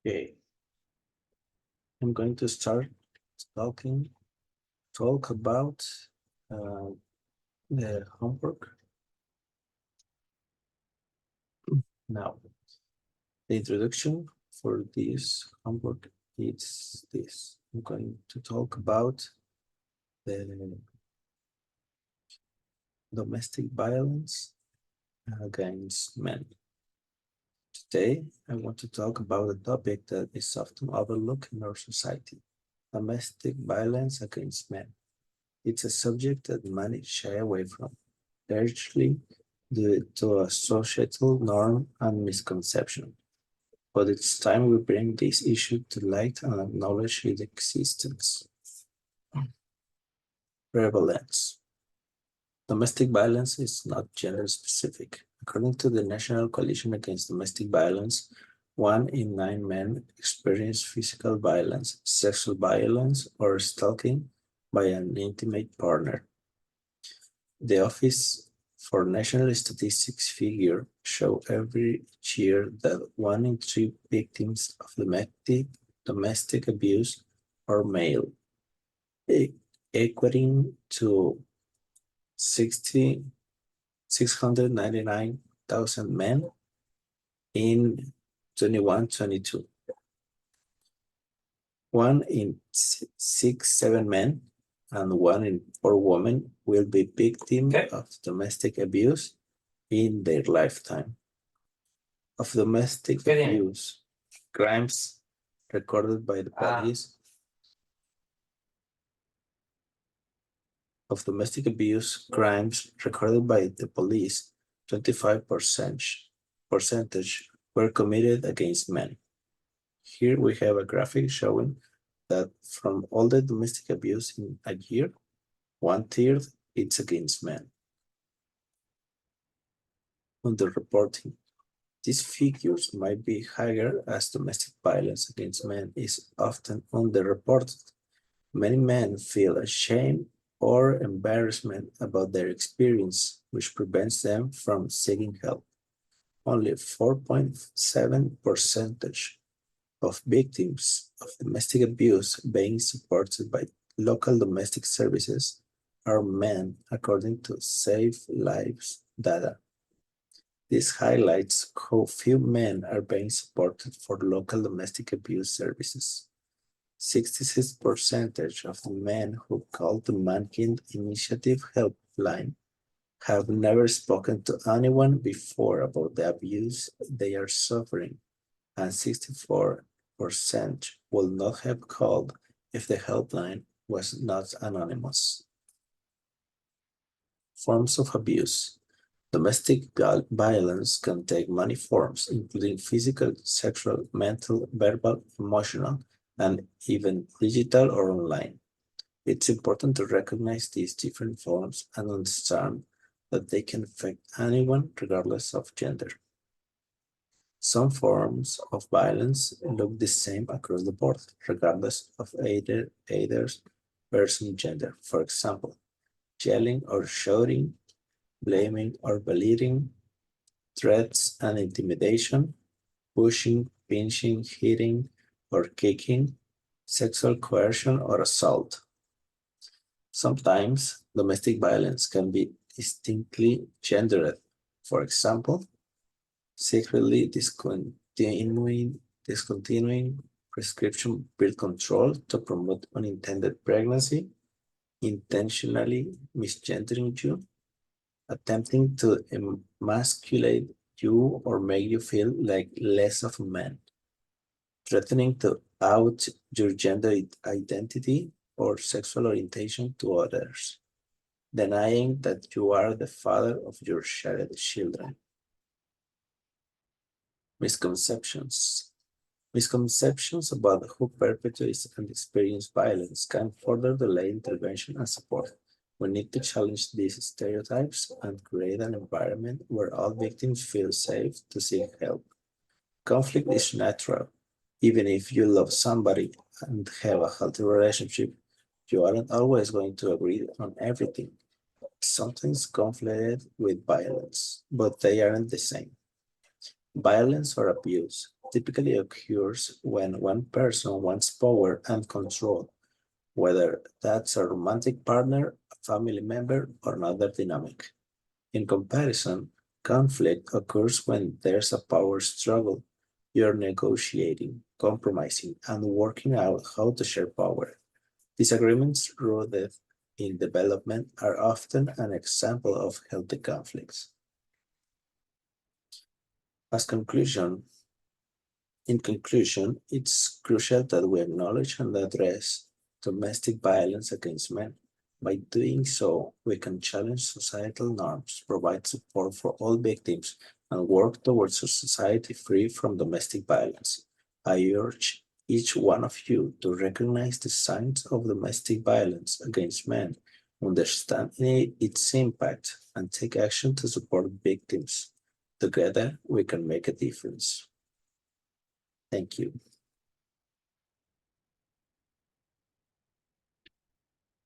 Okay, I'm going to start talk about the homework. Now, the introduction for this homework is this. I'm going to talk about the domestic violence against men. Today, I want to talk about a topic that is often overlooked in our society, domestic violence against men. It's a subject that many shy away from, largely due to a societal norm and misconception. But it's time we bring this issue to light and acknowledge its existence. Prevalence. Domestic violence is not gender specific. According to the National Coalition Against Domestic Violence, 1 in 9 men experience physical violence, sexual violence, or stalking by an intimate partner. The Office for National Statistics figure show every year that 1 in 3 victims of domestic abuse are male, equating to 699,000 men in 21-22. 1 in 7 men and 1 in 4 women will be victims of domestic abuse in their lifetime. Of domestic abuse crimes recorded by the police, of domestic abuse crimes recorded by the police, 25% were committed against men. Here we have a graphic showing that from all the domestic abuse in a year, 1/3 it's against men. Underreporting. These figures might be higher as domestic violence against men is often underreported. Many men feel ashamed or embarrassment about their experience, which prevents them from seeking help. Only 4.7% of victims of domestic abuse being supported by local domestic services are men, according to Save Lives data. This highlights how few men are being supported for local domestic abuse services. 66% of the men who called the Mankind Initiative helpline have never spoken to anyone before about the abuse they are suffering, and 64% will not have called if the helpline was not anonymous. Forms of abuse. Domestic violence can take many forms, including physical, sexual, mental, verbal, emotional, and even digital or online. It's important to recognize these different forms and understand that they can affect anyone regardless of gender. Some forms of violence look the same across the board, regardless of either person's gender. For example, yelling or shouting, blaming or belittling, threats and intimidation, pushing, pinching, hitting, or kicking, sexual coercion or assault. Sometimes domestic violence can be distinctly gendered. For example, secretly discontinuing prescription birth control to promote unintended pregnancy, intentionally misgendering you, attempting to emasculate you or make you feel like less of a man, threatening to out your gender identity or sexual orientation to others, denying that you are the father of your shared children. Misconceptions. Misconceptions about who perpetrates and experiences violence can further delay intervention and support. We need to challenge these stereotypes and create an environment where all victims feel safe to seek help. Conflict is natural. Even if you love somebody and have a healthy relationship, you aren't always going to agree on everything. Something's conflated with violence, but they aren't the same. Violence or abuse. typically occurs when one person wants power and control, whether that's a romantic partner, a family member, or another dynamic. In comparison, conflict occurs when there's a power struggle. You're negotiating, compromising, and working out how to share power. Disagreements rooted in development are often an example of healthy conflicts. As conclusion, In conclusion, it's crucial that we acknowledge and address domestic violence against men. By doing so, we can challenge societal norms, provide support for all victims, and work towards a society free from domestic violence. I urge each one of you to recognize the signs of domestic violence against men, understand its impact, and take action to support victims. Together, we can make a difference. Thank you.